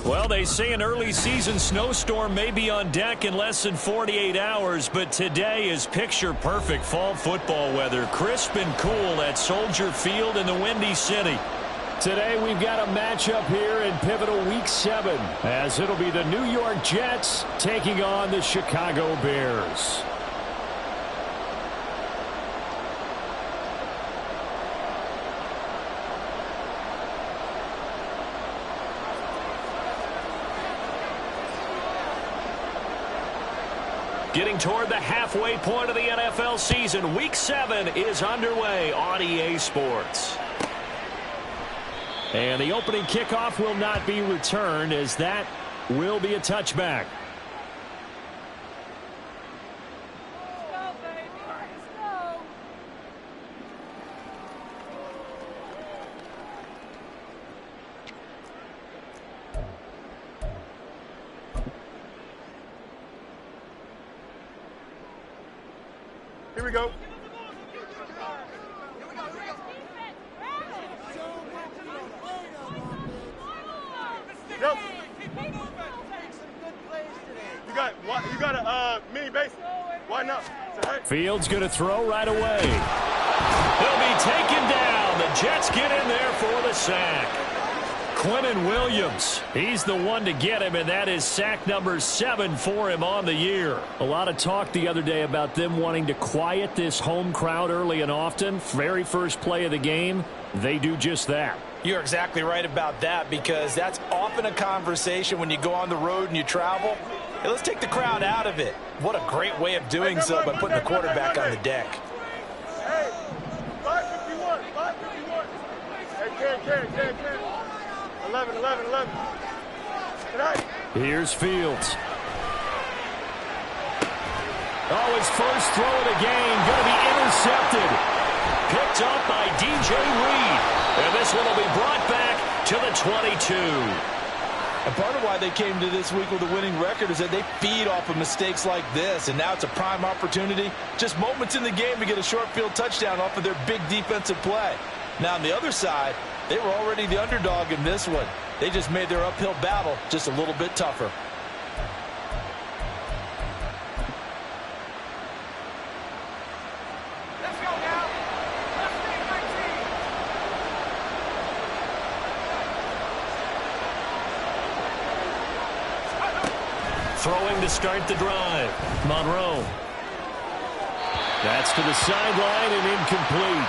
Well, they say an early season snowstorm may be on deck in less than 48 hours, but today is picture-perfect fall football weather. Crisp and cool at Soldier Field in the Windy City. Today we've got a matchup here in pivotal Week 7, as it'll be the New York Jets taking on the Chicago Bears. Getting toward the halfway point of the NFL season, Week 7 is underway on EA Sports. And the opening kickoff will not be returned, as that will be a touchback. Here we go. Yep. You got a mini base. Why not? Fields going to throw right away. He'll be taken down. The Jets get in there for the sack. Quinnen Williams, he's the one to get him, and that is sack number 7 for him on the year. A lot of talk the other day about them wanting to quiet this home crowd early and often. Very first play of the game, they do just that. You're exactly right about that, because that's often a conversation when you go on the road and you travel. Hey, let's take the crowd out of it. What a great way of doing so by putting the quarterback on the deck. Hey, 551, 551. Hey, Ken. 11. Tonight. Here's Fields. Oh, his first throw of the game going to be intercepted. Picked up by DJ Reed. And this one will be brought back to the 22. And part of why they came to this week with a winning record is that they feed off of mistakes like this. And now it's a prime opportunity. Just moments in the game to get a short field touchdown off of their big defensive play. Now on the other side, they were already the underdog in this one. They just made their uphill battle just a little bit tougher. Let's go now. Let's make my team. Throwing to start the drive. Monroe. That's to the sideline and incomplete.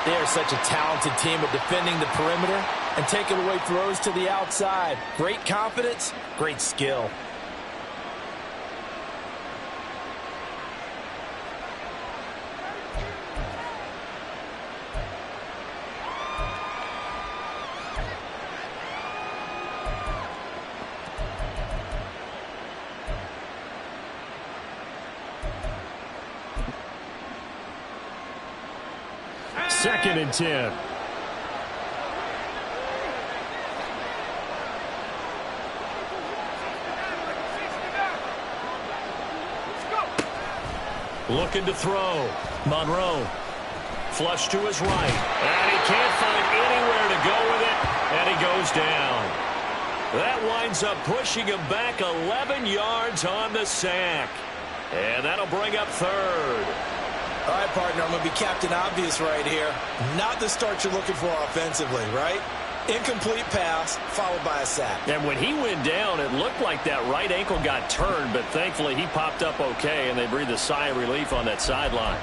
They are such a talented team at defending the perimeter and taking away throws to the outside. Great confidence, great skill. Second and 10. Looking to throw. Monroe. Flush to his right. And he can't find anywhere to go with it. And he goes down. That winds up pushing him back 11 yards on the sack. And that'll bring up third. All right, partner, I'm going to be Captain Obvious right here. Not the start you're looking for offensively, right? Incomplete pass, followed by a sack. And when he went down, it looked like that right ankle got turned, but thankfully he popped up okay, and they breathed a sigh of relief on that sideline.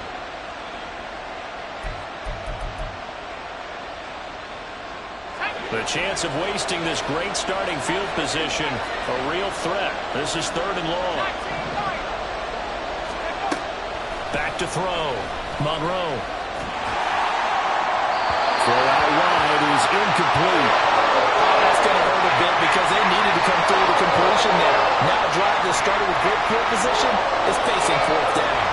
The chance of wasting this great starting field position, a real threat. This is third and long. Back to throw. Monroe. Throw out wide is incomplete. That's going to hurt a bit because they needed to come through the completion there. Now a drive that started with great field position is facing fourth down.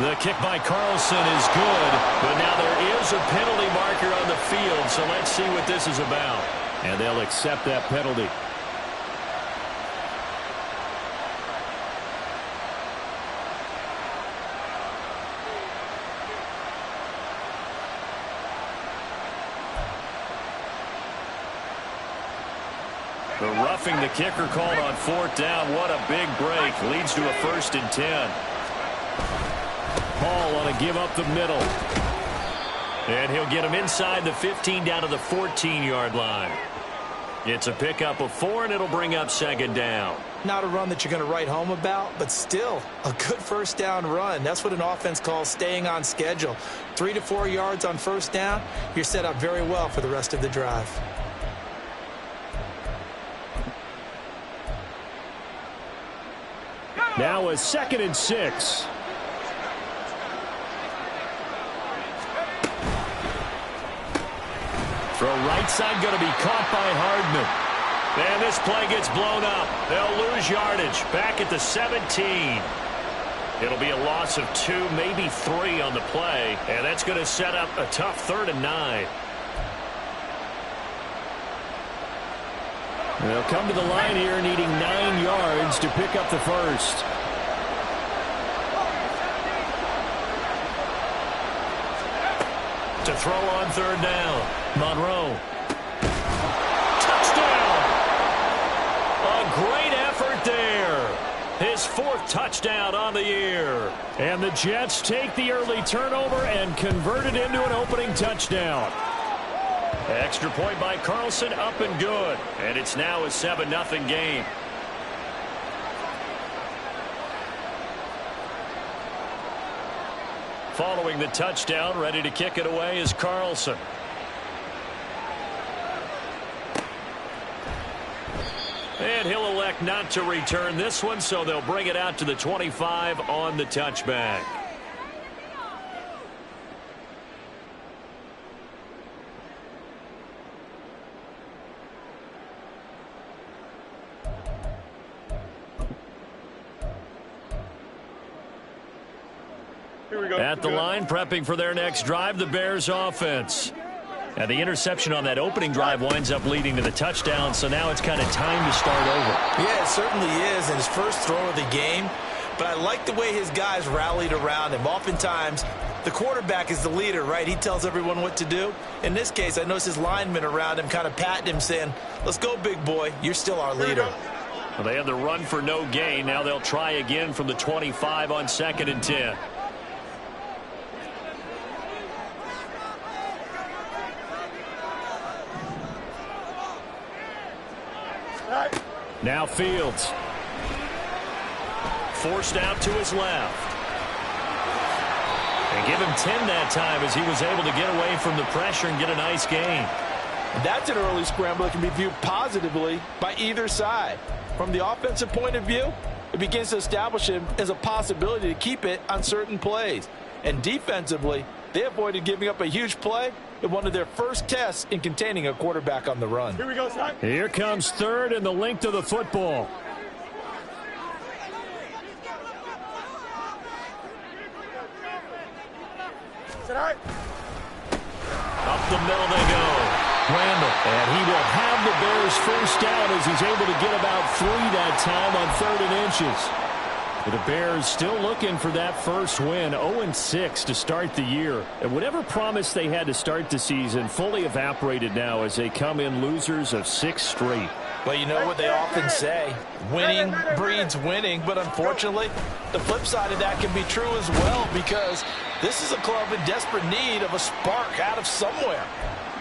The kick by Carlson is good, but now there is a penalty marker on the field, so let's see what this is about. And they'll accept that penalty. The roughing the kicker called on 4th down. What a big break. Leads to a 1st and 10. Paul on a give up the middle. And he'll get him inside the 15 down to the 14-yard line. It's a pickup of 4, and it'll bring up 2nd down. Not a run that you're going to write home about, but still a good 1st down run. That's what an offense calls staying on schedule. 3 to 4 yards on 1st down. You're set up very well for the rest of the drive. Now a 2nd and 6. Throw right side going to be caught by Hardman. And this play gets blown up. They'll lose yardage back at the 17. It'll be a loss of 2, maybe 3 on the play. And that's going to set up a tough 3rd and 9. They'll come to the line here needing 9 yards to pick up the 1st. To throw on 3rd down. Monroe. Touchdown! A great effort there. His 4th touchdown on the year. And the Jets take the early turnover and convert it into an opening touchdown. Extra point by Carlson, up and good. And it's now a 7-0 game. Following the touchdown, ready to kick it away is Carlson. And he'll elect not to return this one, so they'll bring it out to the 25 on the touchback. At the line, prepping for their next drive, the Bears offense. And the interception on that opening drive winds up leading to the touchdown, so now it's kind of time to start over. Yeah, it certainly is, in his first throw of the game. But I like the way his guys rallied around him. Oftentimes, the quarterback is the leader, right? He tells everyone what to do. In this case, I noticed his linemen around him kind of patting him, saying, let's go, big boy. You're still our leader. Well, they had the run for no gain. Now they'll try again from the 25 on 2nd and 10. Now Fields. Forced out to his left. And give him 10 that time as he was able to get away from the pressure and get a nice gain. That's an early scramble that can be viewed positively by either side. From the offensive point of view, it begins to establish him as a possibility to keep it on certain plays. And defensively, they avoided giving up a huge play in one of their first tests in containing a quarterback on the run. Here we go, son. Here comes 3rd and the length of the football. Right. Up the middle they go. Randall. And he will have the Bears first down as he's able to get about 3 that time on 3rd and inches. The Bears still looking for that first win, 0-6 to start the year. And whatever promise they had to start the season fully evaporated now as they come in losers of 6 straight. Well, you know what they often say, winning breeds winning, but unfortunately, the flip side of that can be true as well, because this is a club in desperate need of a spark out of somewhere.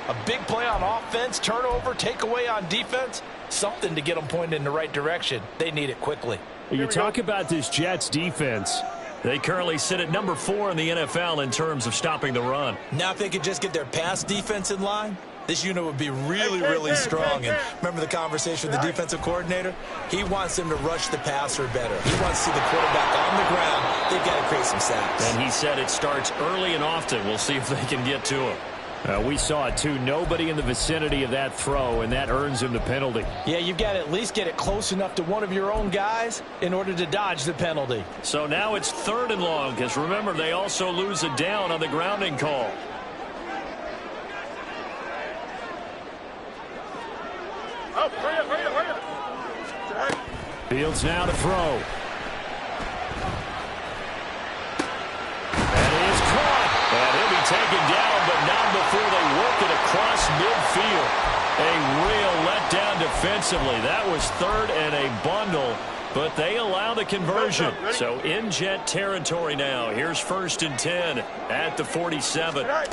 A big play on offense, turnover, takeaway on defense, something to get them pointed in the right direction. They need it quickly. You talk about this Jets defense. They currently sit at number 4 in the NFL in terms of stopping the run. Now if they could just get their pass defense in line, this unit would be really, really strong. And remember the conversation with the defensive coordinator? He wants them to rush the passer better. He wants to see the quarterback on the ground. They've got to create some sacks. And he said it starts early and often. We'll see if they can get to him. We saw it too. Nobody in the vicinity of that throw, and that earns him the penalty. Yeah, you've got to at least get it close enough to one of your own guys in order to dodge the penalty. So now it's 3rd and long, because remember, they also lose a down on the grounding call. Oh, hurry up, hurry up, hurry up. Fields now to throw. That is caught. And he'll be taken down, but not before they work it across midfield. A real letdown defensively. That was 3rd and a bundle, but they allow the conversion. So in Jet territory now. Here's 1st and 10 at the 47. Now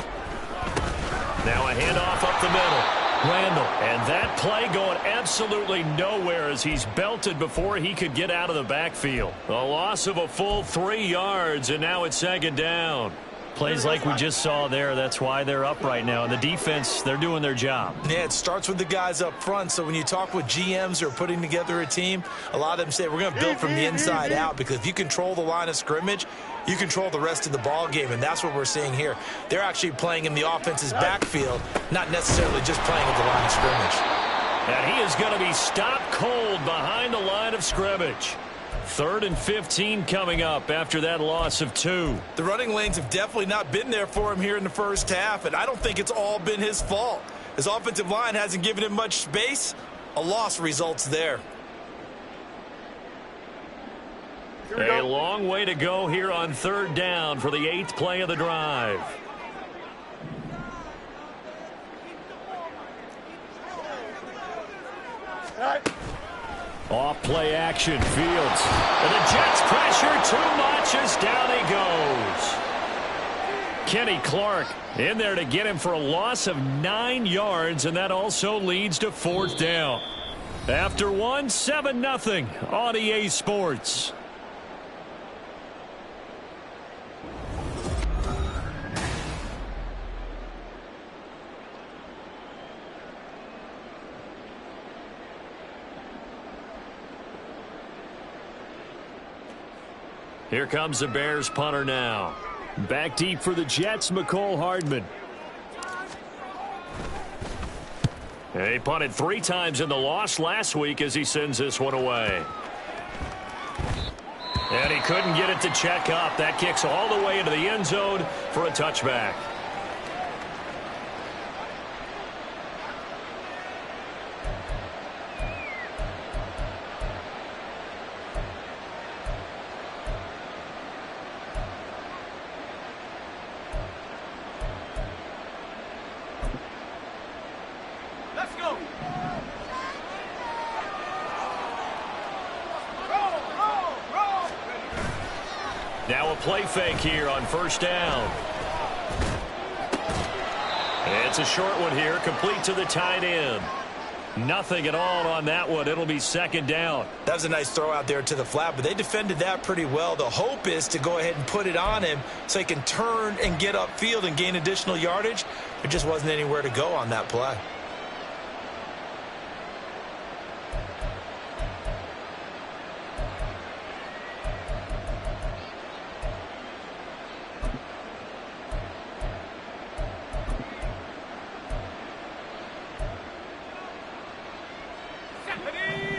a handoff up the middle. Randall, and that play going absolutely nowhere as he's belted before he could get out of the backfield. A loss of a full 3 yards, and now it's 2nd down. Plays like we just saw there. That's why they're up right now. And the defense, they're doing their job. Yeah, it starts with the guys up front. So when you talk with GMs who are putting together a team, a lot of them say, we're going to build from the inside out, because if you control the line of scrimmage, you control the rest of the ball game, and that's what we're seeing here. They're actually playing in the offense's backfield, not necessarily just playing at the line of scrimmage. And he is going to be stopped cold behind the line of scrimmage. 3rd and 15 coming up after that loss of 2. The running lanes have definitely not been there for him here in the first half, and I don't think it's all been his fault. His offensive line hasn't given him much space. A loss results there. A long way to go here on 3rd down for the 8th play of the drive. Off play action, Fields. And the Jets pressure too much as down he goes. Kenny Clark in there to get him for a loss of 9 yards, and that also leads to 4th down. After 1, 7-0 on EA Sports. Here comes the Bears punter now. Back deep for the Jets, McCole Hardman. He punted 3 times in the loss last week as he sends this one away. And he couldn't get it to check up. That kicks all the way into the end zone for a touchback. Now a play fake here on 1st down. It's a short one here, complete to the tight end. Nothing at all on that one. It'll be 2nd down. That was a nice throw out there to the flat, but they defended that pretty well. The hope is to go ahead and put it on him so he can turn and get upfield and gain additional yardage. There just wasn't anywhere to go on that play.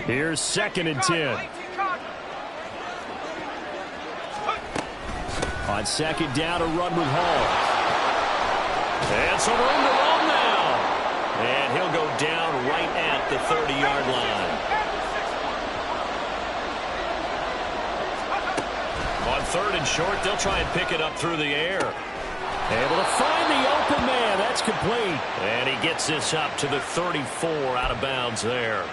Here's 2nd and 10. On 2nd down, a run with Hall. And some room to run now. And he'll go down right at the 30-yard line. On 3rd and short, they'll try and pick it up through the air. Able to find the open man. That's complete. And he gets this up to the 34 out of bounds there.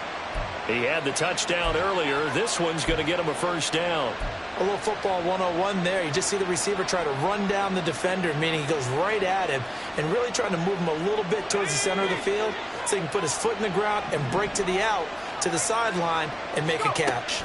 He had the touchdown earlier. This one's going to get him a 1st down. A little football 101 there. You just see the receiver try to run down the defender, meaning he goes right at him and really trying to move him a little bit towards the center of the field so he can put his foot in the ground and break to the out, to the sideline, and make a catch.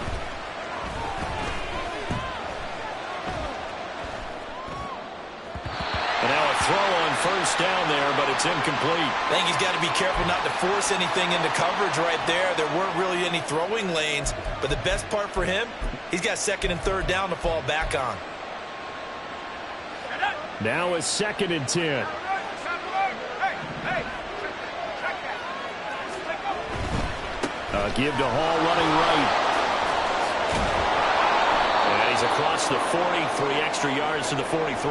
And now a throw on 1st down there, but it's incomplete. I think he's got to be careful not to force anything into coverage right there. There weren't really any throwing lanes, but the best part for him, he's got 2nd and 3rd down to fall back on. Now a 2nd and 10. Give to Hall running right. And he's across the 40, 3 extra yards to the 43.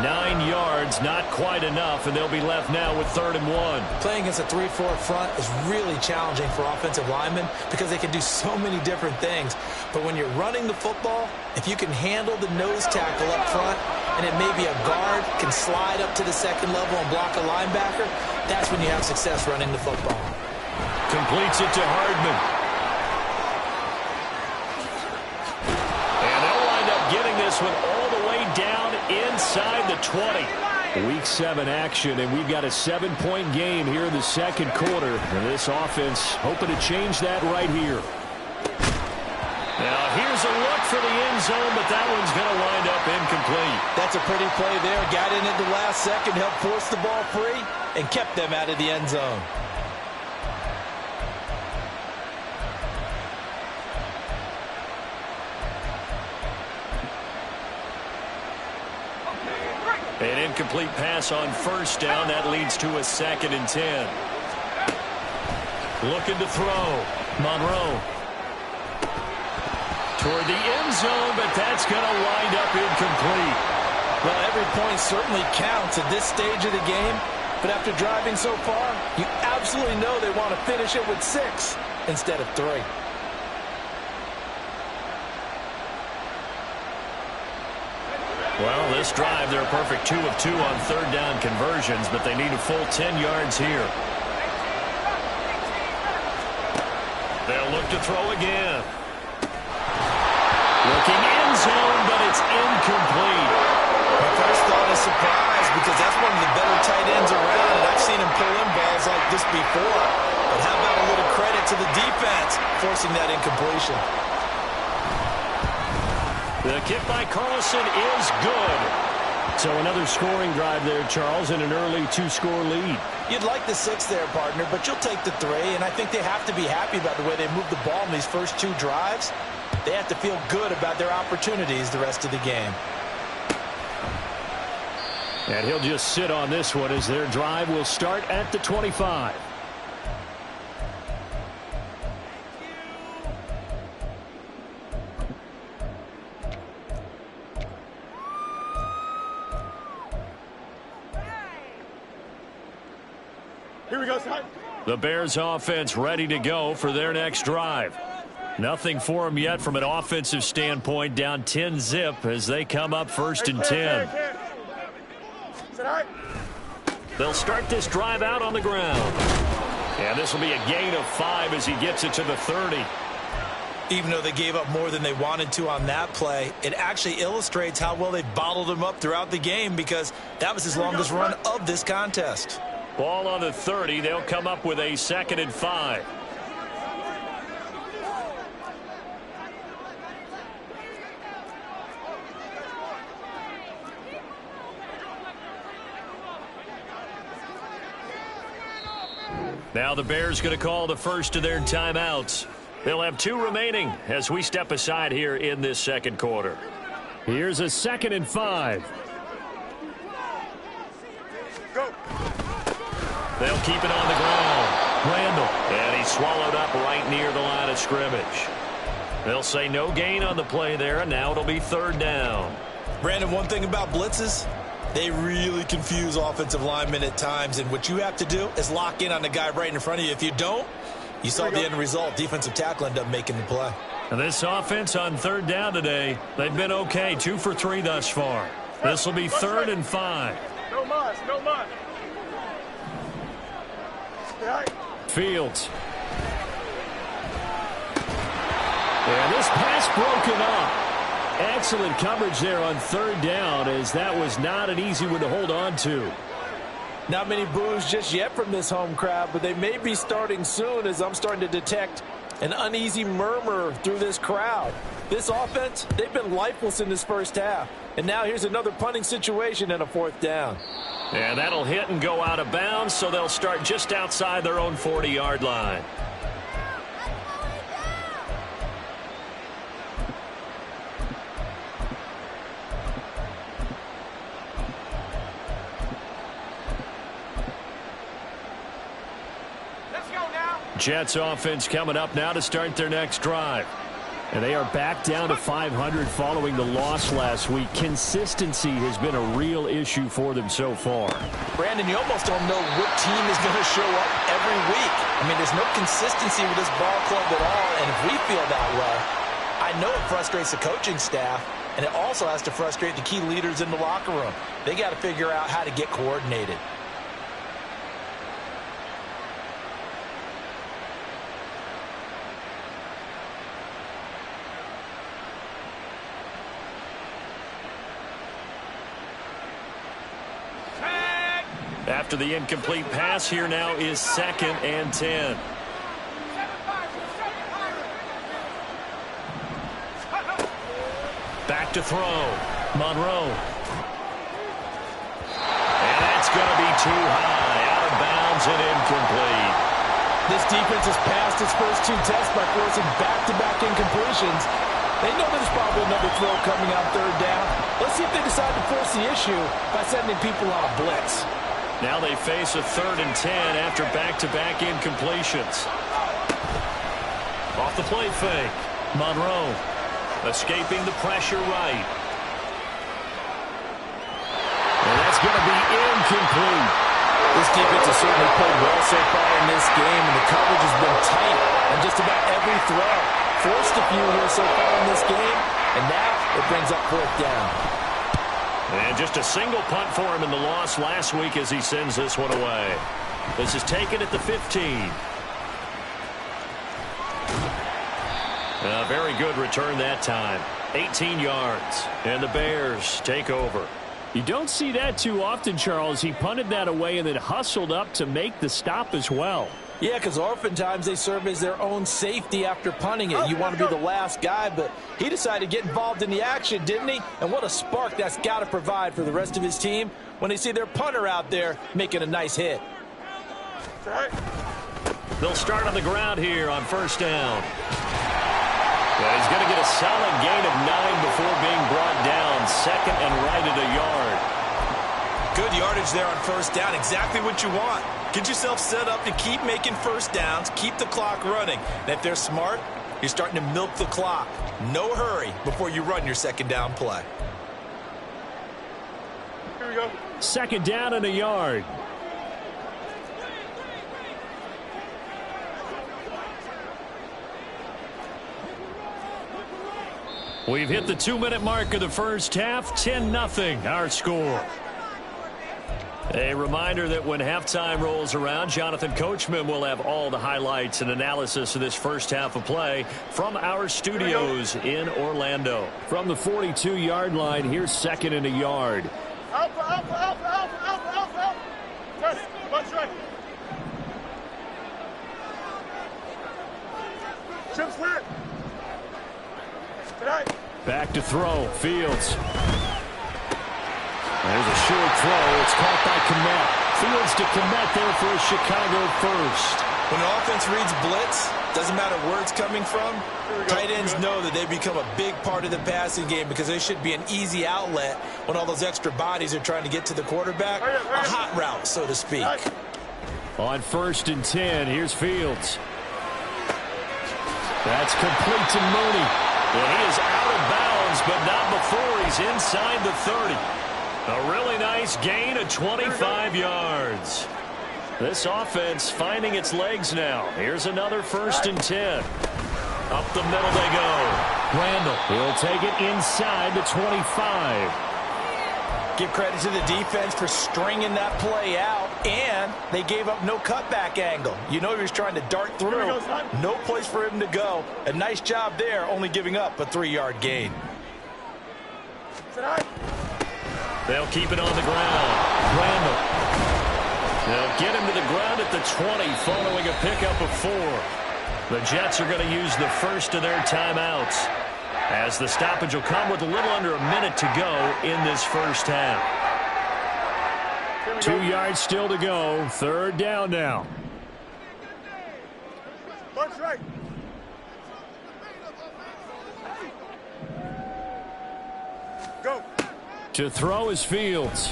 9 yards, not quite enough, and they'll be left now with 3rd and 1. Playing against a 3-4 front is really challenging for offensive linemen because they can do so many different things. But when you're running the football, if you can handle the nose tackle up front, and it may be a guard can slide up to the 2nd level and block a linebacker, that's when you have success running the football. Completes it to Hardman. And they'll wind up getting this one all the way down inside the 20. Week 7 action, and we've got a 7-point game here in the 2nd quarter. And this offense hoping to change that right here. Now here's a look for the end zone, but that one's going to wind up incomplete. That's a pretty play there. Got in at the last second, helped force the ball free, and kept them out of the end zone. An incomplete pass on 1st down. That leads to a 2nd and 10. Looking to throw. Monroe. Toward the end zone, but that's going to wind up incomplete. Well, every point certainly counts at this stage of the game. But after driving so far, you absolutely know they want to finish it with 6 instead of 3. Well, this drive, they're a perfect 2 of 2 on 3rd down conversions, but they need a full 10 yards here. They'll look to throw again. Looking end zone, but it's incomplete. My first thought is surprise because that's one of the better tight ends around, and I've seen him pull in balls like this before. But how about a little credit to the defense forcing that incompletion? The kick by Carlson is good. So another scoring drive there, Charles, and an early 2-score lead. You'd like the 6 there, partner, but you'll take the 3, and I think they have to be happy about the way they moved the ball in these first 2 drives. They have to feel good about their opportunities the rest of the game. And he'll just sit on this one as their drive will start at the 25. Here we go, son. The Bears offense ready to go for their next drive. Nothing for them yet from an offensive standpoint, down 10-zip as they come up 1st and 10. They'll start this drive out on the ground. And this will be a gain of 5 as he gets it to the 30. Even though they gave up more than they wanted to on that play, it actually illustrates how well they bottled him up throughout the game because that was his longest run of this contest. Ball on the 30. They'll come up with a 2nd and 5. Now the Bears going to call the first of their timeouts. They'll have 2 remaining as we step aside here in this 2nd quarter. Here's a 2nd and 5. Go. They'll keep it on the ground. Randall. And he's swallowed up right near the line of scrimmage. They'll say no gain on the play there, and now it'll be 3rd down. Brandon, one thing about blitzes, they really confuse offensive linemen at times, and what you have to do is lock in on the guy right in front of you. If you don't, you saw the end result. Defensive tackle ended up making the play. And this offense on 3rd down today, they've been okay, 2 for 3 thus far. This will be 3rd and 5. No mas, no mas. Fields. And this pass broken up. Excellent coverage there on 3rd down, as that was not an easy one to hold on to. Not many boos just yet from this home crowd, but they may be starting soon as I'm starting to detect an uneasy murmur through this crowd. This offense, they've been lifeless in this first half. And now here's another punting situation and a 4th down. And that'll hit and go out of bounds, so they'll start just outside their own 40-yard line. Jets offense coming up now to start their next drive. And they are back down to 500 following the loss last week. Consistency has been a real issue for them so far. Brandon, you almost don't know what team is going to show up every week. I mean, there's no consistency with this ball club at all, and if we feel that way, I know it frustrates the coaching staff, and it also has to frustrate the key leaders in the locker room. They got to figure out how to get coordinated. After the incomplete pass, here now is 2nd and 10. Back to throw. Monroe. And that's going to be too high. Out of bounds and incomplete. This defense has passed its first 2 tests by forcing back-to-back incompletions. They know there's probably another throw coming on 3rd down. Let's see if they decide to force the issue by sending people on a blitz. Now they face a 3rd and 10 after back-to-back incompletions. Off the play fake. Monroe escaping the pressure right. And that's going to be incomplete. This defense has certainly played well so far in this game, and the coverage has been tight on just about every throw. Forced a few here so far in this game, and now it brings up 4th down. And just a single punt for him in the loss last week as he sends this one away. This is taken at the 15. A very good return that time. 18 yards. And the Bears take over. You don't see that too often, Charles. He punted that away and then hustled up to make the stop as well. Yeah, because oftentimes they serve as their own safety after punting it. You want to be the last guy, but he decided to get involved in the action, didn't he? And what a spark that's got to provide for the rest of his team when they see their punter out there making a nice hit. They'll start on the ground here on 1st down. Well, he's going to get a solid gain of 9 before being brought down. 2nd and right at a yard. Good yardage there on 1st down. Exactly what you want. Get yourself set up to keep making 1st downs, keep the clock running. And if they're smart, you're starting to milk the clock. No hurry before you run your 2nd down play. Here we go. 2nd down and a yard. We've hit the 2-minute mark of the first half. 10-0 our score. A reminder that when halftime rolls around, Jonathan Coachman will have all the highlights and analysis of this first half of play from our studios in Orlando. From the 42-yard line, here's 2nd and a yard. Alpha, alpha, alpha, alpha, alpha, alpha, alpha. Press, bunch right. Chip slant. Tonight. Back to throw. Fields. There's a short throw. It's caught by Kmet. Fields to Kmet there for a Chicago first. When an offense reads blitz, doesn't matter where it's coming from, tight ends know that they become a big part of the passing game because they should be an easy outlet when all those extra bodies are trying to get to the quarterback. A hot route, so to speak. On 1st and 10, here's Fields. That's complete to Mooney. And he is out of bounds, but not before he's inside the 30. A really nice gain of 25 yards. This offense finding its legs now. Here's another 1st and 10. Up the middle they go. Randall will take it inside the 25. Give credit to the defense for stringing that play out, and they gave up no cutback angle. You know he was trying to dart through. No place for him to go. A nice job there, only giving up a 3-yard gain. They'll keep it on the ground. Randall. They'll get him to the ground at the 20 following a pickup of 4. The Jets are going to use the first of their timeouts, as the stoppage will come with a little under a minute to go in this first half. 2 yards still to go. 3rd down now. Bunch right. Go. To throw is Fields.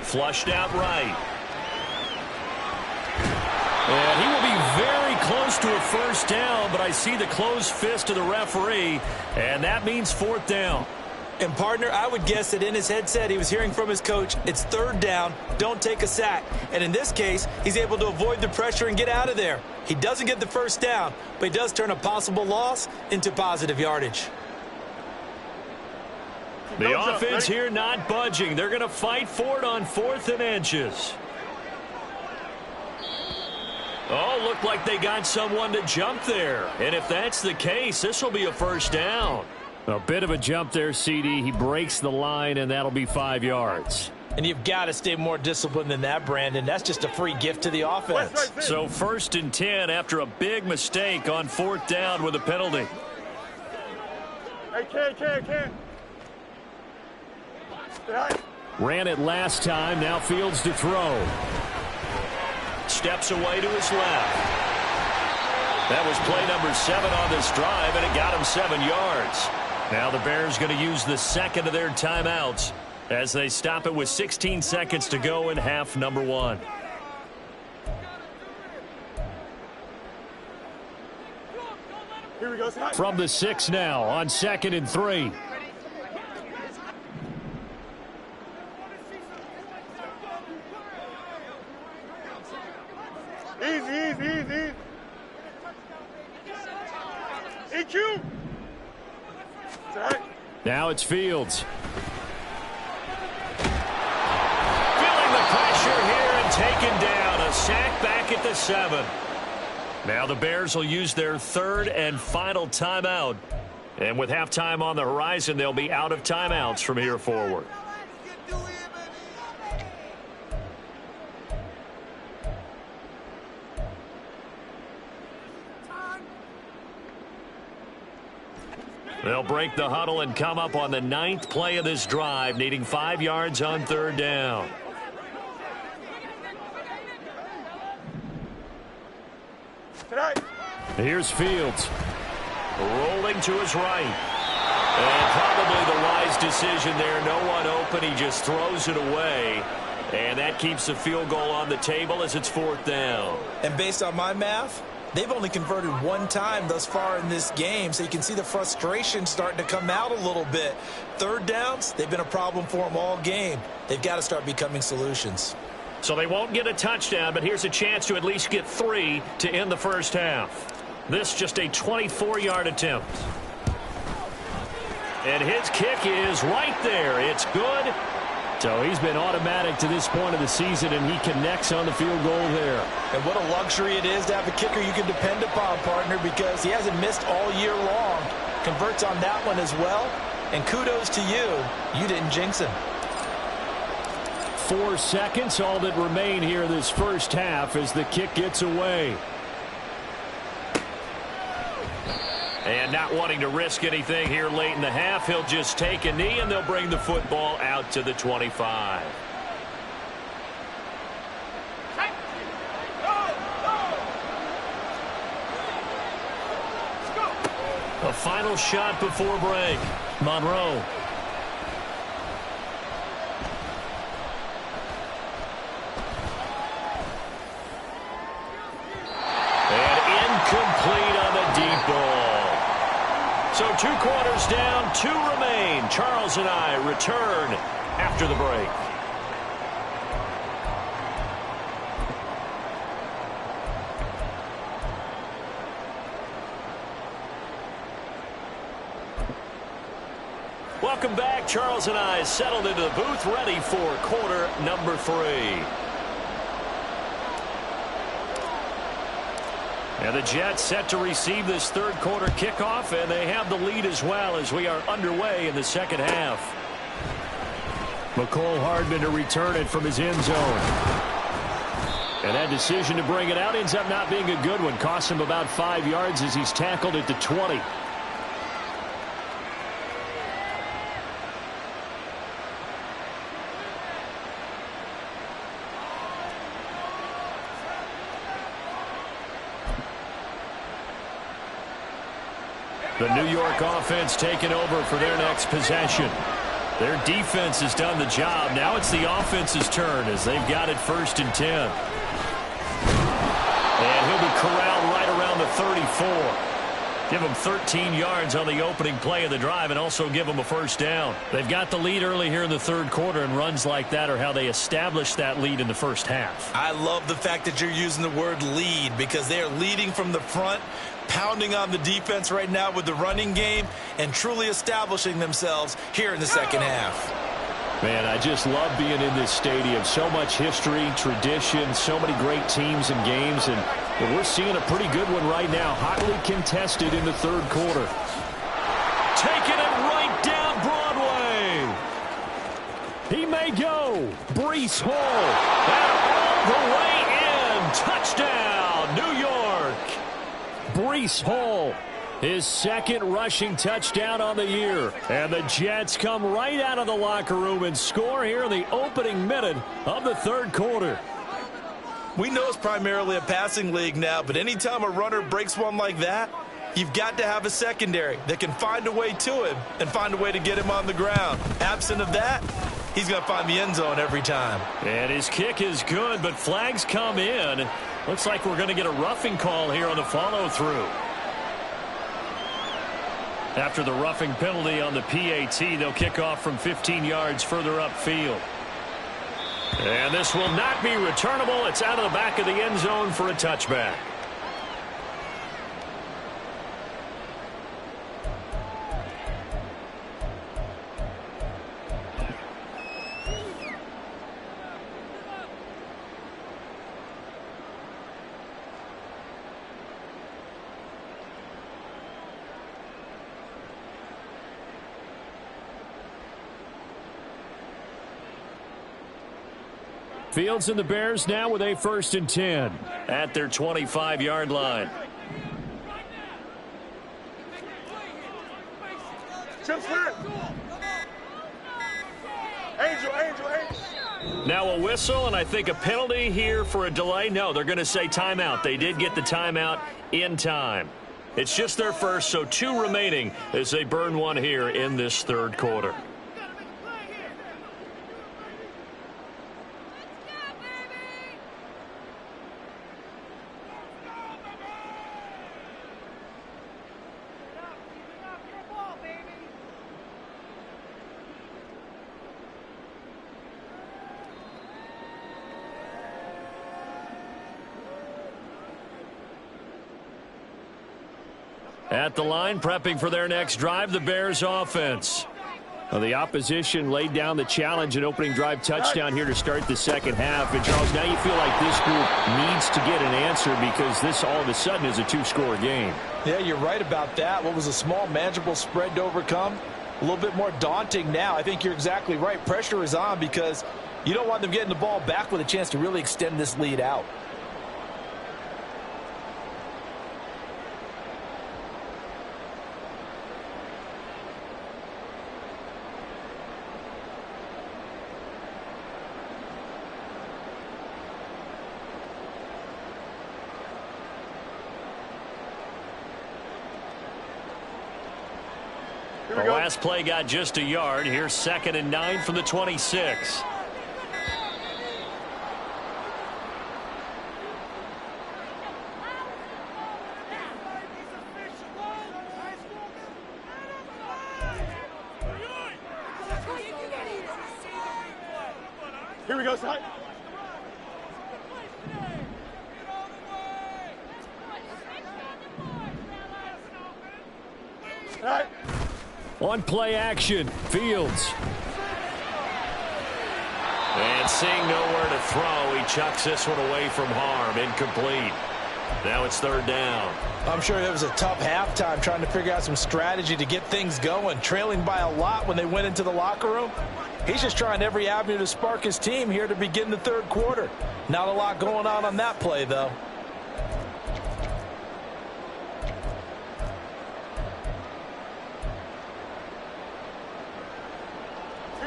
Flushed out right. And he will be very close to a first down, but I see the closed fist of the referee, and that means fourth down. And, partner, I would guess that in his headset he was hearing from his coach, it's third down, don't take a sack. And in this case, he's able to avoid the pressure and get out of there. He doesn't get the first down, but he does turn a possible loss into positive yardage. The offense here not budging. They're going to fight for it on 4th and inches. Oh, looked like they got someone to jump there. And if that's the case, this will be a first down. A bit of a jump there, CD. He breaks the line, and that'll be 5 yards. And you've got to stay more disciplined than that, Brandon. That's just a free gift to the offense. So 1st and 10 after a big mistake on 4th down with a penalty. Hey, Ken. Ran it last time. Now Fields to throw. Steps away to his left. That was play number 7 on this drive, and it got him 7 yards. Now the Bears going to use the second of their timeouts as they stop it with 16 seconds to go in half number 1. Here we go. From the 6 now on 2nd and 3. Easy. EQ. Now it's Fields. Feeling the pressure here and taken down. A sack back at the 7. Now the Bears will use their 3rd and final timeout. And with halftime on the horizon, they'll be out of timeouts from here forward. They'll break the huddle and come up on the 9th play of this drive, needing 5 yards on 3rd down. Here's Fields. Rolling to his right. And probably the wise decision there. No one open. He just throws it away. And that keeps the field goal on the table as it's 4th down. And based on my math, they've only converted 1 time thus far in this game, so you can see the frustration starting to come out a little bit. 3rd downs, they've been a problem for them all game. They've got to start becoming solutions. So they won't get a touchdown, but here's a chance to at least get 3 to end the first half. This just a 24-yard attempt. And his kick is right there. It's good. So he's been automatic to this point of the season, and he connects on the field goal there. And what a luxury it is to have a kicker you can depend upon, partner, because he hasn't missed all year long. Converts on that one as well. And kudos to you. You didn't jinx him. 4 seconds, all that remain here this first half as the kick gets away. And not wanting to risk anything here late in the half, he'll just take a knee, and they'll bring the football out to the 25. A final shot before break. Monroe. And incomplete on the deep ball. So 2 quarters down, 2 remain. Charles and I return after the break. Welcome back. Charles and I settled into the booth, ready for quarter number 3. And the Jets set to receive this 3rd quarter kickoff, and they have the lead as well as we are underway in the second half. McCole Hardman to return it from his end zone. And that decision to bring it out ends up not being a good one. Cost him about 5 yards as he's tackled at the 20. The New York offense taking over for their next possession. Their defense has done the job. Now it's the offense's turn as they've got it 1st and 10. corralled right around the 34. Give them 13 yards on the opening play of the drive and also give them a first down. They've got the lead early here in the third quarter, and runs like that are how they establish that lead in the first half. I love the fact that you're using the word lead because they are leading from the front, pounding on the defense right now with the running game, and truly establishing themselves here in the second half. Man, I just love being in this stadium. So much history, tradition, so many great teams and games, and we're seeing a pretty good one right now. Hotly contested in the third quarter. Taking it right down Broadway. He may go. Breece Hall. And all the way in. Touchdown, New York. Breece Hall. His second rushing touchdown on the year. And the Jets come right out of the locker room and score here in the opening minute of the third quarter. We know it's primarily a passing league now, but anytime a runner breaks one like that, you've got to have a secondary that can find a way to him and find a way to get him on the ground. Absent of that, he's going to find the end zone every time. And his kick is good, but flags come in. Looks like we're going to get a roughing call here on the follow-through. After the roughing penalty on the PAT, they'll kick off from 15 yards further upfield. And this will not be returnable. It's out of the back of the end zone for a touchback. Fields and the Bears now with a 1st and 10 at their 25-yard line. Now a whistle, and I think a penalty here for a delay. No, they're going to say timeout. They did get the timeout in time. It's just their first, so 2 remaining as they burn one here in this third quarter. At the line, prepping for their next drive, the Bears offense. Well, the opposition laid down the challenge and opening drive touchdown here to start the second half. And, Charles, now you feel like this group needs to get an answer because this all of a sudden is a 2-score game. Yeah, you're right about that. What was a small, manageable spread to overcome? A little bit more daunting now. I think you're exactly right. Pressure is on because you don't want them getting the ball back with a chance to really extend this lead out. The last play got just a yard. Here's 2nd and 9 from the 26. Here we go, Sai. All right. On play action, Fields. And seeing nowhere to throw, he chucks this one away from harm. Incomplete. Now it's 3rd down. I'm sure it was a tough halftime trying to figure out some strategy to get things going. Trailing by a lot when they went into the locker room. He's just trying every avenue to spark his team here to begin the third quarter. Not a lot going on that play, though.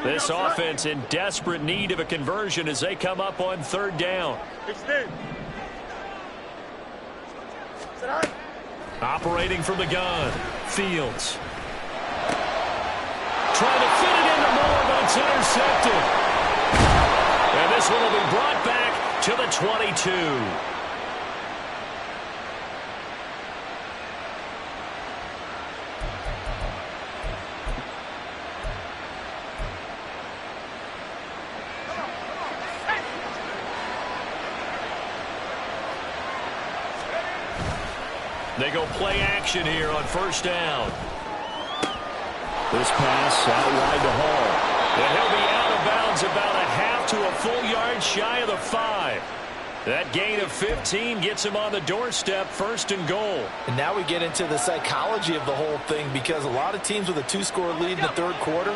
This offense in desperate need of a conversion as they come up on 3rd down. Operating from the gun, Fields. Trying to fit it into Moore, but it's intercepted. And this one will be brought back to the 22. They go play action here on first down. This pass out wide to Hall. And he'll be out of bounds about a half to a full yard shy of the 5. That gain of 15 gets him on the doorstep, first and goal. And now we get into the psychology of the whole thing, because a lot of teams with a 2-score lead in the third quarter,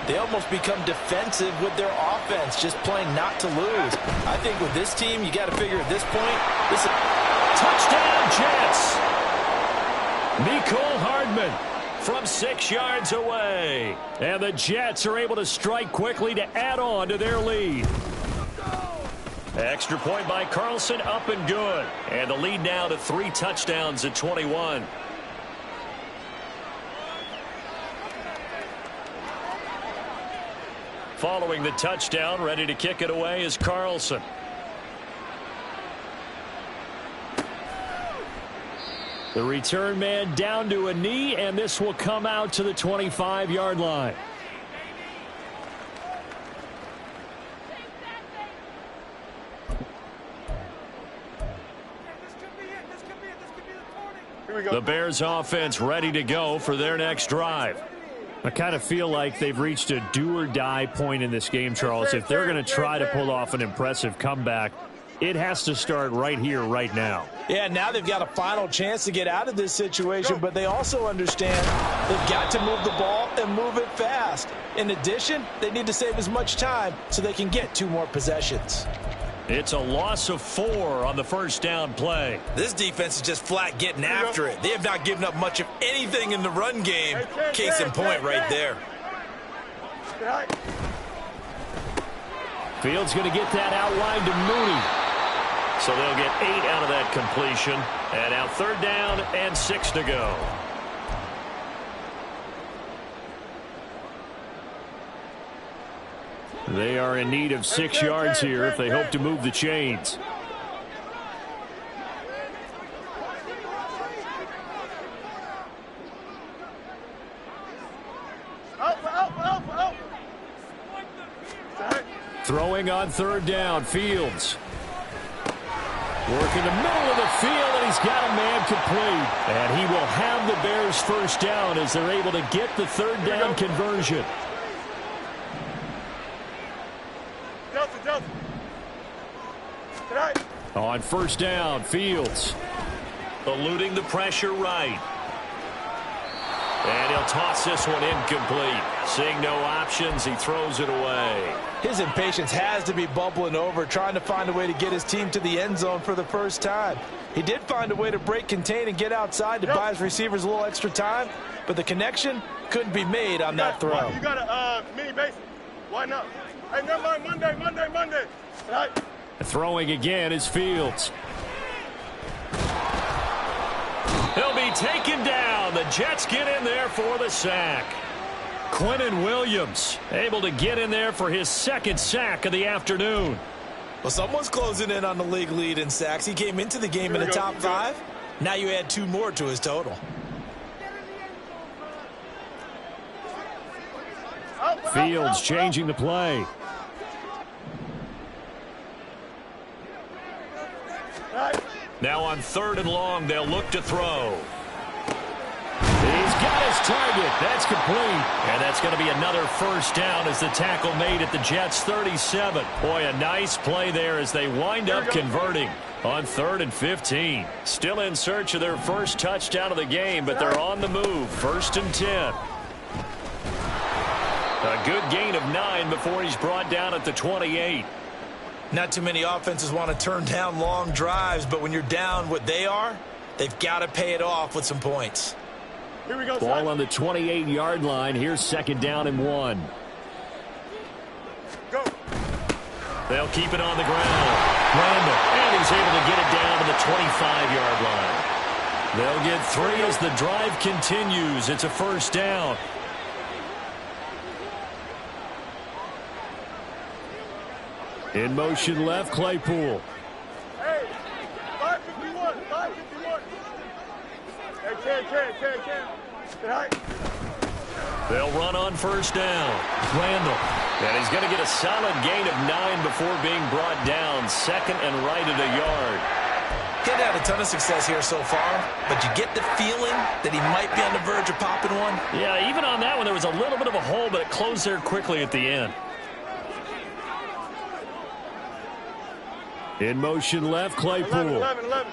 they almost become defensive with their offense, just playing not to lose. I think with this team, you got to figure at this point, this is... Touchdown, Jets! Mecole Hardman from 6 yards away. And the Jets are able to strike quickly to add on to their lead. Extra point by Carlson, up and good. And the lead now to 3 touchdowns at 21. Following the touchdown, ready to kick it away is Carlson. The return man down to a knee, and this will come out to the 25-yard line. The Bears offense ready to go for their next drive. I kind of feel like they've reached a do-or-die point in this game, Charles. If they're going to try to pull off an impressive comeback, it has to start right here, right now. Yeah, now they've got a final chance to get out of this situation, but they also understand they've got to move the ball and move it fast. In addition, they need to save as much time so they can get 2 more possessions. It's a loss of 4 on the first down play. This defense is just flat getting after it. They have not given up much of anything in the run game. Case in point right there. Fields going to get that out wide to Mooney. So they'll get 8 out of that completion. And now 3rd down and 6 to go. They are in need of 6 yards here if they hope to move the chains. Throwing on 3rd down, Fields. Working the middle of the field, and he's got a man complete. And he will have the Bears first down as they're able to get the 3rd down conversion. On first down, Fields eluding the pressure right. And he'll toss this one incomplete. Seeing no options, he throws it away. His impatience has to be bubbling over, trying to find a way to get his team to the end zone for the first time. He did find a way to break contain and get outside to buy his receivers a little extra time, but the connection couldn't be made on that throw. You got a mini base. Why not? Hey, never mind, Monday. Right. Throwing again is Fields. He'll be taken down. The Jets get in there for the sack. Quinnen Williams able to get in there for his 2nd sack of the afternoon. Well, someone's closing in on the league lead in sacks. He came into the game in the top 5. Now you add 2 more to his total. Fields changing the play. Now on 3rd and long, they'll look to throw. He's got his target. That's complete. And that's going to be another first down as the tackle made at the Jets' 37. Boy, a nice play there as they wind up converting on 3rd and 15. Still in search of their first touchdown of the game, but they're on the move. 1st and 10. A good gain of 9 before he's brought down at the 28. Not too many offenses want to turn down long drives, but when you're down what they are, they've got to pay it off with some points. Here we go. Ball on the 28-yard line. Here's 2nd down and 1. Go. They'll keep it on the ground. Randall, and he's able to get it down to the 25-yard line. They'll get 3 as the drive continues. It's a first down. In motion left, Claypool. Hey, 551. Hey, can. They'll run on first down. Randall. And he's going to get a solid gain of 9 before being brought down. 2nd and right at a yard. didn't have a ton of success here so far, but you get the feeling that he might be on the verge of popping one. Yeah, even on that one, there was a little bit of a hole, but it closed there quickly at the end. In motion left, Claypool. 11.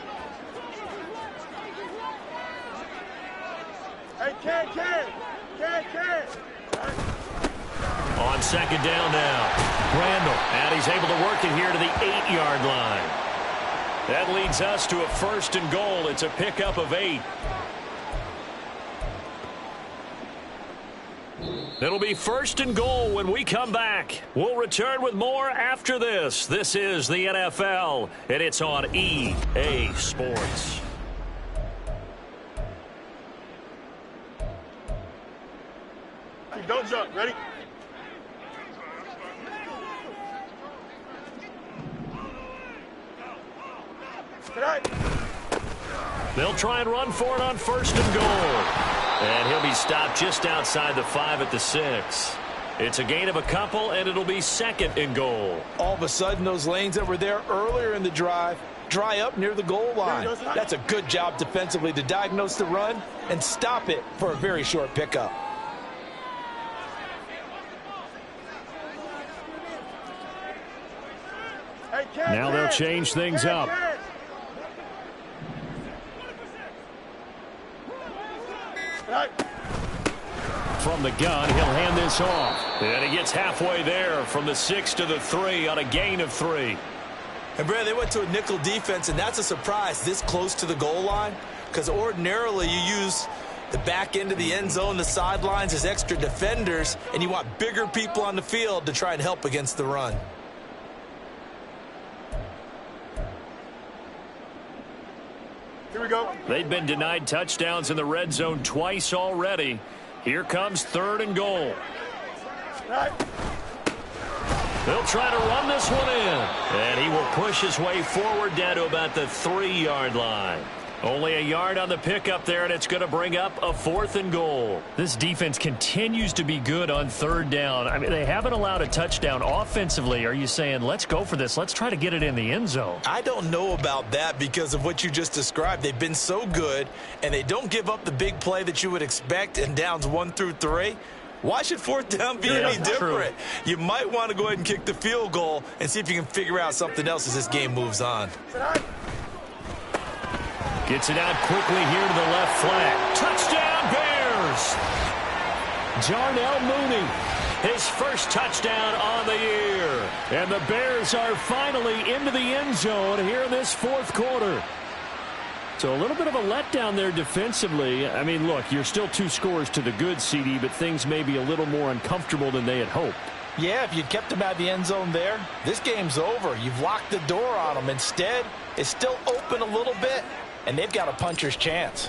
Hey, can. On second down now, Randall, and he's able to work it here to the 8-yard line. That leads us to a 1st and goal. It's a pickup of 8. It'll be 1st and goal when we come back. We'll return with more after this. This is the NFL, and it's on EA Sports. Don't jump. Ready? They'll try and run for it on 1st and goal. And he'll be stopped just outside the 5 at the 6. It's a gain of a couple, and it'll be 2nd and goal. All of a sudden, those lanes that were there earlier in the drive dry up near the goal line. That's a good job defensively to diagnose the run and stop it for a very short pickup. Now they'll change things up. From the gun, he'll hand this off. And he gets halfway there from the 6 to the 3 on a gain of 3. And, Brad, they went to a nickel defense, and that's a surprise this close to the goal line, because ordinarily you use the back end of the end zone, the sidelines as extra defenders, and you want bigger people on the field to try and help against the run. Here we go. They've been denied touchdowns in the red zone twice already. Here comes 3rd and goal. They'll try to run this one in. And he will push his way forward down to about the 3-yard line. Only a yard on the pickup there, and it's going to bring up a 4th and goal. This defense continues to be good on 3rd down. I mean, they haven't allowed a touchdown offensively. Are you saying, let's go for this? Let's try to get it in the end zone. I don't know about that because of what you just described. They've been so good, and they don't give up the big play that you would expect in downs 1 through 3. Why should 4th down be any different? You might want to go ahead and kick the field goal and see if you can figure out something else as this game moves on. Gets it out quickly here to the left flank. Touchdown, Bears! Jarnell Mooney, his first touchdown on the year. And the Bears are finally into the end zone here in this 4th quarter. So a little bit of a letdown there defensively. I mean, look, you're still 2 scores to the good, CD, but things may be a little more uncomfortable than they had hoped. Yeah, if you'd kept them out of the end zone there, this game's over. You've locked the door on them. Instead, it's still open a little bit, and they've got a puncher's chance.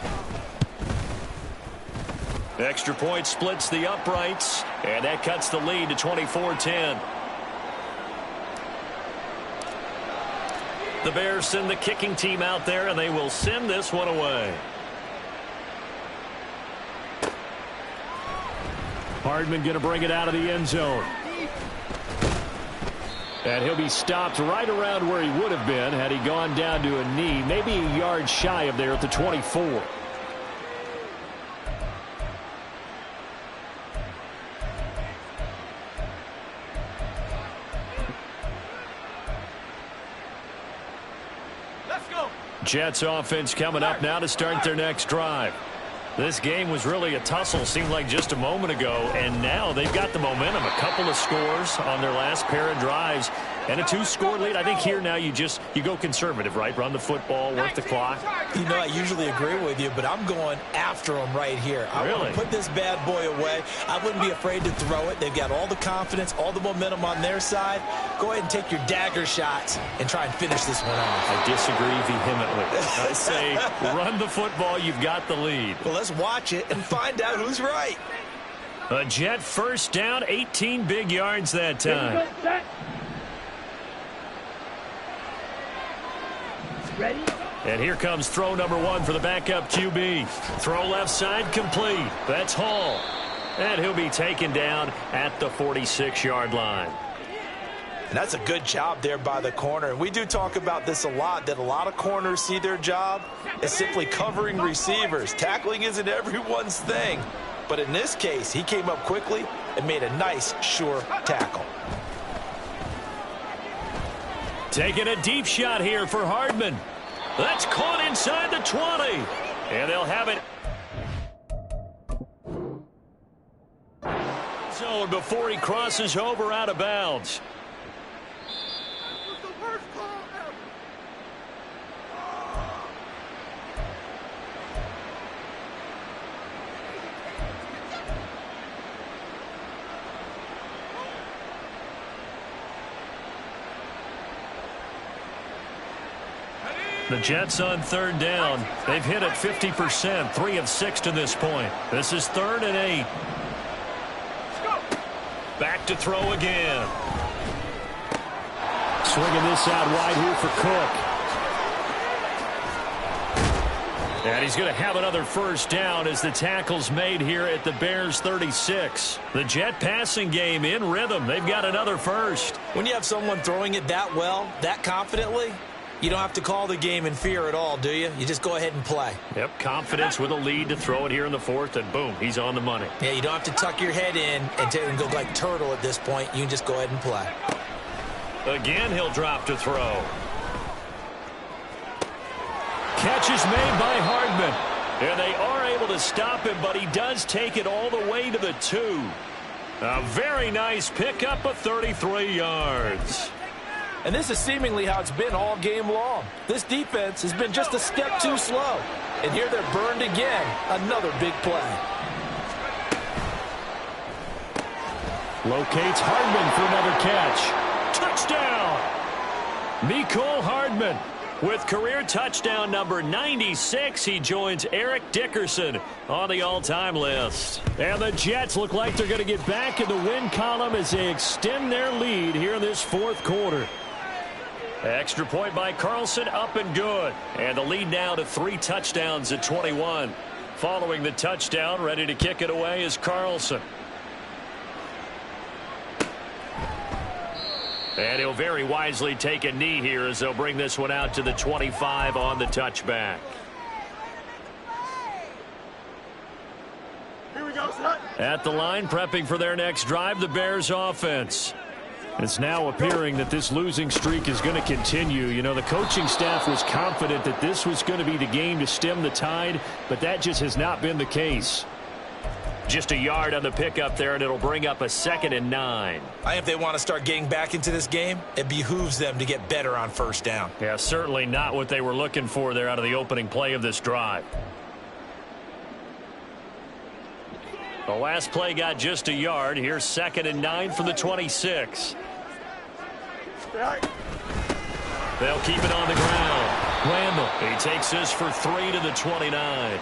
Extra point splits the uprights, and that cuts the lead to 24-10. The Bears send the kicking team out there, and they will send this one away. Hardman going to bring it out of the end zone. And he'll be stopped right around where he would have been had he gone down to a knee, maybe a yard shy of there at the 24. Let's go. Jets offense coming up now to start their next drive. This game was really a tussle, seemed like just a moment ago, and now they've got the momentum. A couple of scores on their last pair of drives and a 2-score lead. I think here now you go conservative, right? Run the football, work the clock. You know, I usually agree with you, but I'm going after them right here. I want to put this bad boy away. I wouldn't be afraid to throw it. They've got all the confidence, all the momentum on their side. Go ahead and take your dagger shots and try and finish this one off. I disagree vehemently. I say run the football. You've got the lead. Well, let's watch it and find out who's right. A Jet first down, 18 big yards that time. Ready? And here comes throw number 1 for the backup QB. Throw left side complete. That's Hall. And he'll be taken down at the 46-yard line. And that's a good job there by the corner. And we do talk about this a lot, that a lot of corners see their job as simply covering receivers. Tackling isn't everyone's thing. But in this case, he came up quickly and made a nice, sure tackle. Taking a deep shot here for Hardman. That's caught inside the 20. And they'll have it. Zone before he crosses over out of bounds. The Jets on third down. They've hit it 50%, 3 of 6 to this point. This is 3rd and 8. Back to throw again. Swinging this out wide here for Cook. And he's going to have another first down as the tackle's made here at the Bears 36. The Jet passing game in rhythm. They've got another first. When you have someone throwing it that well, that confidently, you don't have to call the game in fear at all, do you? You just go ahead and play. Yep, confidence with a lead to throw it here in the 4th, and boom, he's on the money. Yeah, you don't have to tuck your head in and go like turtle at this point. You can just go ahead and play. Again, he'll drop to throw. Catch is made by Hardman. And they are able to stop him, but he does take it all the way to the 2. A very nice pickup of 33 yards. And this is seemingly how it's been all game long. This defense has been just a step too slow. And here they're burned again. Another big play. Locates Hardman for another catch. Touchdown! Mecole Hardman with career touchdown number 96. He joins Eric Dickerson on the all-time list. And the Jets look like they're going to get back in the win column as they extend their lead here in this 4th quarter. Extra point by Carlson, up and good. And the lead now to 3 touchdowns at 21. Following the touchdown, ready to kick it away is Carlson. And he'll very wisely take a knee here as they'll bring this one out to the 25 on the touchback. Here we go, son. At the line, prepping for their next drive, the Bears offense. It's now appearing that this losing streak is going to continue. You know, the coaching staff was confident that this was going to be the game to stem the tide, but that just has not been the case. Just a yard on the pickup there, and it'll bring up a 2nd and 9. If they want to start getting back into this game, it behooves them to get better on first down. Yeah, certainly not what they were looking for there out of the opening play of this drive. The last play got just a yard. Here's 2nd and 9 from the 26. They'll keep it on the ground. Randall, he takes this for 3 to the 29.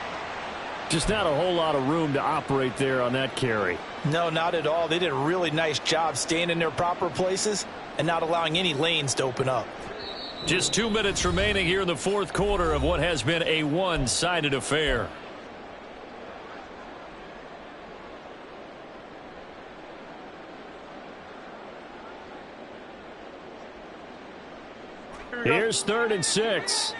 Just not a whole lot of room to operate there on that carry. No, not at all. They did a really nice job staying in their proper places and not allowing any lanes to open up. Just 2 minutes remaining here in the 4th quarter of what has been a one-sided affair. Here's 3rd and 6.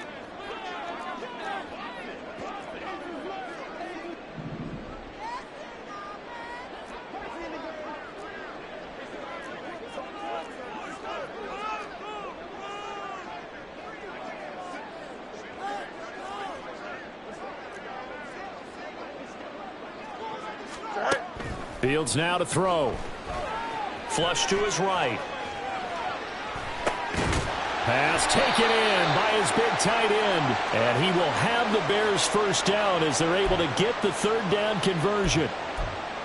Fields now to throw. Flush to his right. Pass taken in by his big tight end. And he will have the Bears first down as they're able to get the 3rd down conversion.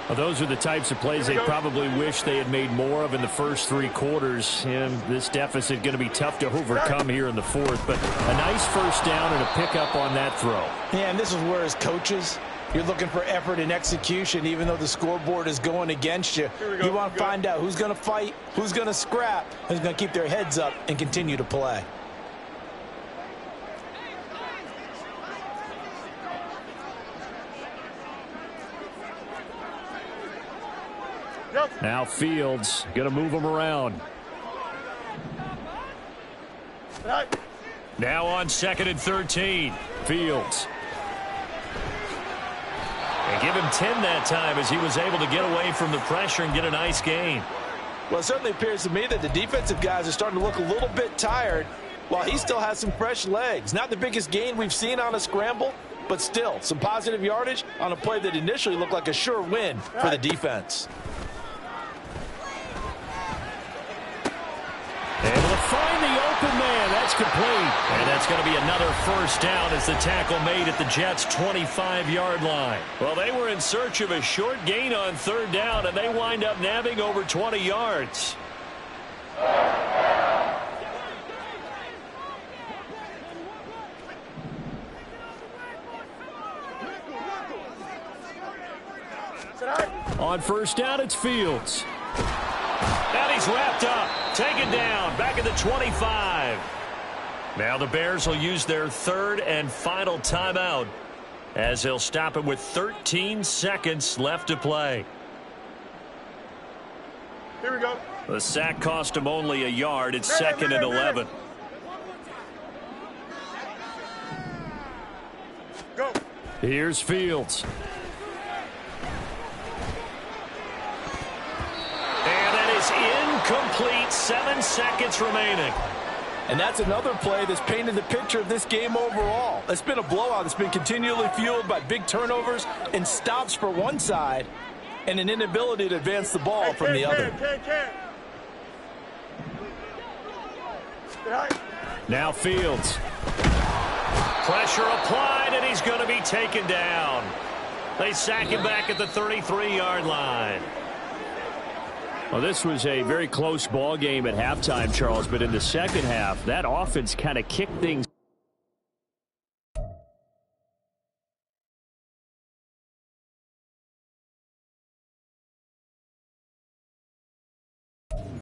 Well, those are the types of plays they probably wish they had made more of in the first 3 quarters. And this deficit going to be tough to overcome here in the 4th. But a nice first down and a pickup on that throw. Yeah, and this is where as coaches, you're looking for effort and execution, even though the scoreboard is going against you. You want to find out who's going to fight, who's going to scrap, who's going to keep their heads up and continue to play. Now Fields going to move him around. Now on 2nd and 13. Fields. And give him 10 that time as he was able to get away from the pressure and get a nice gain. Well, it certainly appears to me that the defensive guys are starting to look a little bit tired while he still has some fresh legs. Not the biggest gain we've seen on a scramble, but still some positive yardage on a play that initially looked like a sure win for the defense. Able to find the open man. That's complete. And that's going to be another first down as the tackle made at the Jets' 25-yard line. Well, they were in search of a short gain on 3rd down, and they wind up nabbing over 20 yards. On 1st down, it's Fields. And he's wrapped up. Taken down. Back at the 25. Now the Bears will use their 3rd and final timeout as they'll stop it with 13 seconds left to play. Here we go. The sack cost him only a yard. It's 2nd and 11. Go. Here's Fields. Incomplete. 7 seconds remaining. And that's another play that's painted the picture of this game overall. It's been a blowout. It's been continually fueled by big turnovers and stops for one side and an inability to advance the ball from the other. Now Fields. Pressure applied, and he's going to be taken down. They sack him back at the 33-yard line. Well, this was a very close ball game at halftime, Charles, but in the second half, that offense kind of kicked things